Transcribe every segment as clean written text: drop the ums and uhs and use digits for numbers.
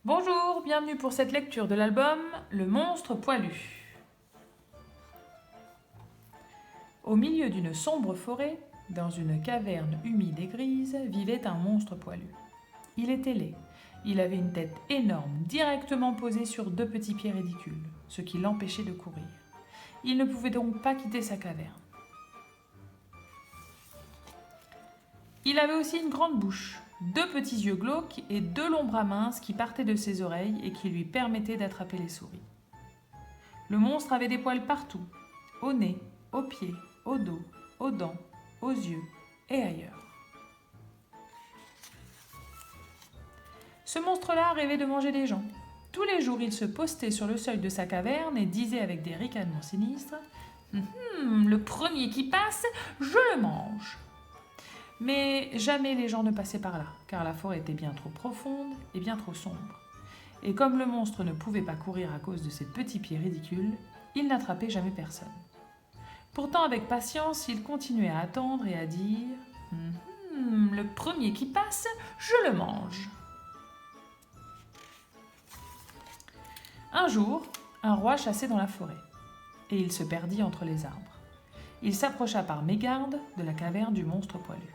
Bonjour, bienvenue pour cette lecture de l'album Le monstre poilu. Au milieu d'une sombre forêt, dans une caverne humide et grise, vivait un monstre poilu. Il était laid. Il avait une tête énorme, directement posée sur deux petits pieds ridicules, ce qui l'empêchait de courir. Il ne pouvait donc pas quitter sa caverne. Il avait aussi une grande bouche, deux petits yeux glauques et deux longs bras minces qui partaient de ses oreilles et qui lui permettaient d'attraper les souris. Le monstre avait des poils partout, au nez, aux pieds, au dos, aux dents, aux yeux et ailleurs. Ce monstre-là rêvait de manger des gens. Tous les jours, il se postait sur le seuil de sa caverne et disait avec des ricanements sinistres « Le premier qui passe, je le mange !» Mais jamais les gens ne passaient par là, car la forêt était bien trop profonde et bien trop sombre. Et comme le monstre ne pouvait pas courir à cause de ses petits pieds ridicules, il n'attrapait jamais personne. Pourtant, avec patience, il continuait à attendre et à dire « Le premier qui passe, je le mange !» Un jour, un roi chassait dans la forêt, et il se perdit entre les arbres. Il s'approcha par mégarde de la caverne du monstre poilu.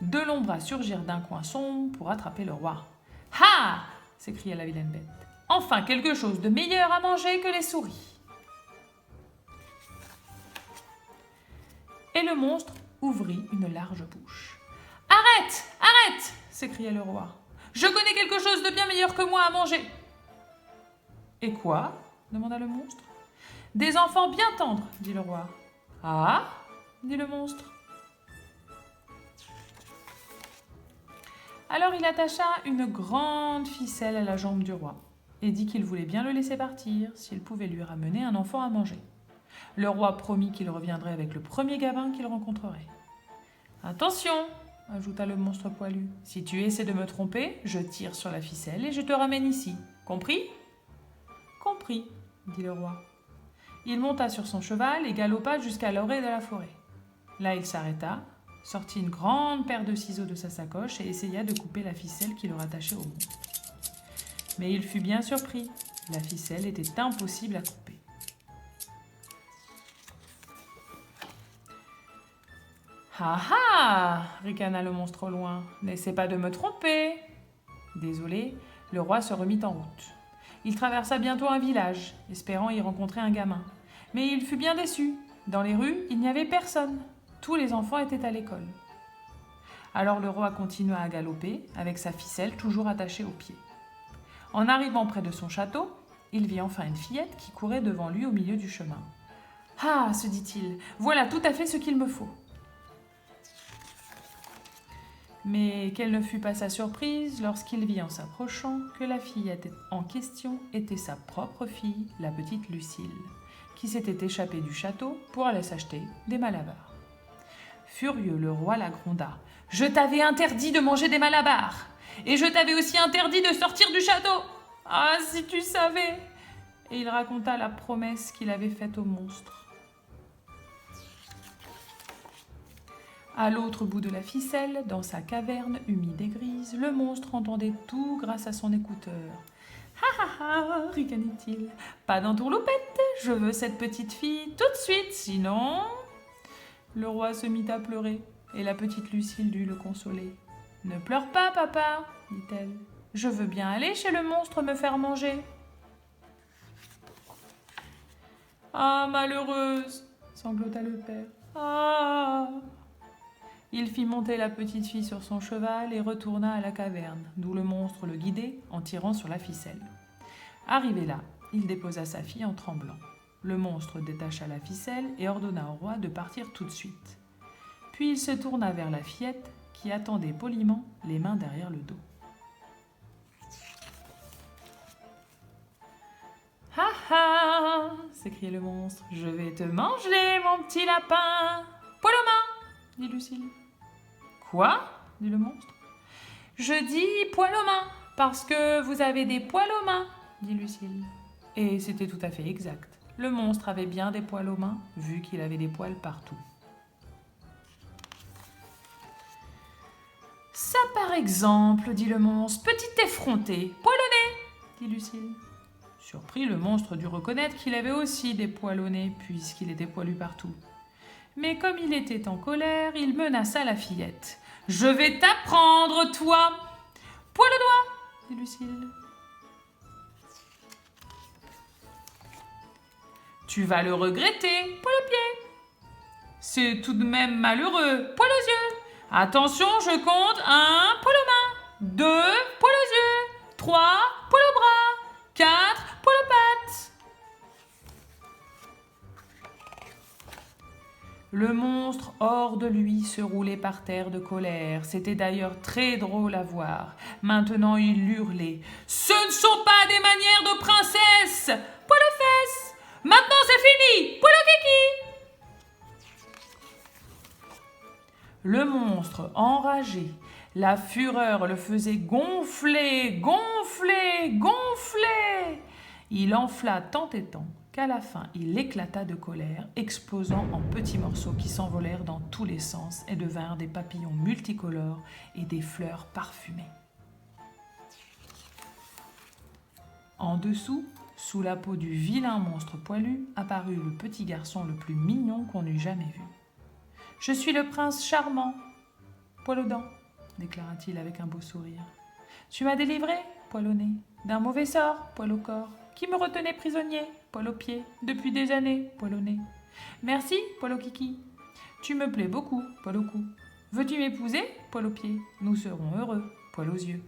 Deux longs bras surgirent d'un coin sombre pour attraper le roi. « Ha !» s'écria la vilaine bête. « Enfin quelque chose de meilleur à manger que les souris !» Et le monstre ouvrit une large bouche. « Arrête ! Arrête !» s'écria le roi. « Je connais quelque chose de bien meilleur que moi à manger !» « Et quoi ?» demanda le monstre. « Des enfants bien tendres, dit le roi. »« Ah ?» dit le monstre. Alors il attacha une grande ficelle à la jambe du roi et dit qu'il voulait bien le laisser partir s'il pouvait lui ramener un enfant à manger. Le roi promit qu'il reviendrait avec le premier gamin qu'il rencontrerait. « Attention !» ajouta le monstre poilu. « Si tu essaies de me tromper, je tire sur la ficelle et je te ramène ici. Compris ?»« Compris !» dit le roi. Il monta sur son cheval et galopa jusqu'à l'orée de la forêt. Là, il s'arrêta, sortit une grande paire de ciseaux de sa sacoche et essaya de couper la ficelle qui le rattachait au monstre. Mais il fut bien surpris. La ficelle était impossible à couper. « Ah ah !» ricana le monstre au loin. « N'essaie pas de me tromper !» Désolé, le roi se remit en route. Il traversa bientôt un village, espérant y rencontrer un gamin. Mais il fut bien déçu. Dans les rues, il n'y avait personne. Tous les enfants étaient à l'école. Alors le roi continua à galoper, avec sa ficelle toujours attachée aux pieds. En arrivant près de son château, il vit enfin une fillette qui courait devant lui au milieu du chemin. « Ah !» se dit-il, « voilà tout à fait ce qu'il me faut !» Mais quelle ne fut pas sa surprise lorsqu'il vit en s'approchant que la fillette en question était sa propre fille, la petite Lucille, qui s'était échappée du château pour aller s'acheter des malabars. Furieux, le roi la gronda. « Je t'avais interdit de manger des malabars, et je t'avais aussi interdit de sortir du château. Ah, si tu savais !» Et il raconta la promesse qu'il avait faite au monstre. À l'autre bout de la ficelle, dans sa caverne humide et grise, le monstre entendait tout grâce à son écouteur. « Ha ha ha !» ricanait-il. « Pas d'entourloupette, je veux cette petite fille tout de suite, sinon... » Le roi se mit à pleurer, et la petite Lucille dut le consoler. « Ne pleure pas, papa, dit-elle. Je veux bien aller chez le monstre me faire manger. »« Ah, malheureuse !» sanglota le père. « Ah !» Il fit monter la petite fille sur son cheval et retourna à la caverne, d'où le monstre le guidait en tirant sur la ficelle. Arrivé là, il déposa sa fille en tremblant. Le monstre détacha la ficelle et ordonna au roi de partir tout de suite. Puis il se tourna vers la fillette qui attendait poliment, les mains derrière le dos. « Ha ha !» s'écriait le monstre. « Je vais te manger, mon petit lapin !»« Poil aux mains !» dit Lucille. « Quoi ?» dit le monstre. « Je dis poil aux mains, parce que vous avez des poils aux mains, dit Lucille. Et c'était tout à fait exact. Le monstre avait bien des poils aux mains, vu qu'il avait des poils partout. « Ça par exemple, dit le monstre, petit effronté, poil au nez, dit Lucille. Surpris, le monstre dut reconnaître qu'il avait aussi des poils au nez, puisqu'il était poilu partout. Mais comme il était en colère, il menaça la fillette. « Je vais t'apprendre, toi !»« Poil au doigt !» dit Lucille. « Tu vas le regretter, poil aux pieds. C'est tout de même malheureux, poil aux yeux. Attention, je compte 1, poil aux mains, 2, poil aux yeux, 3, poil aux bras, 4, poil aux pattes. » Le monstre, hors de lui, se roulait par terre de colère. C'était d'ailleurs très drôle à voir. Maintenant, il hurlait. « Ce ne sont pas des manières de princesse ! Poil aux fesses ! Maintenant, c'est fini ! Poil aux kiki !» Le monstre, enragé, la fureur le faisait gonfler, gonfler, gonfler. Il enfla tant et tant qu'à la fin, il éclata de colère, explosant en petits morceaux qui s'envolèrent dans tous les sens et devinrent des papillons multicolores et des fleurs parfumées. En dessous, sous la peau du vilain monstre poilu, apparut le petit garçon le plus mignon qu'on eût jamais vu. « Je suis le prince charmant, poil aux dents, » déclara-t-il avec un beau sourire. « Tu m'as délivré, poil au nez, d'un mauvais sort, poil au corps, qui me retenait prisonnier, poil aux pieds, depuis des années, poil au nez. Merci, poil au kiki. Tu me plais beaucoup, poil au cou. Veux-tu m'épouser, poil aux pieds? Nous serons heureux, poil aux yeux. »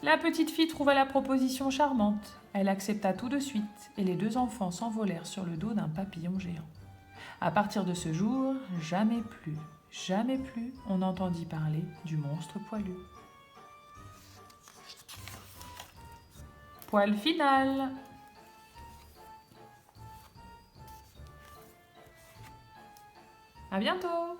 La petite fille trouva la proposition charmante. Elle accepta tout de suite et les deux enfants s'envolèrent sur le dos d'un papillon géant. À partir de ce jour, jamais plus, on n'entendit parler du monstre poilu. Poil final. À bientôt!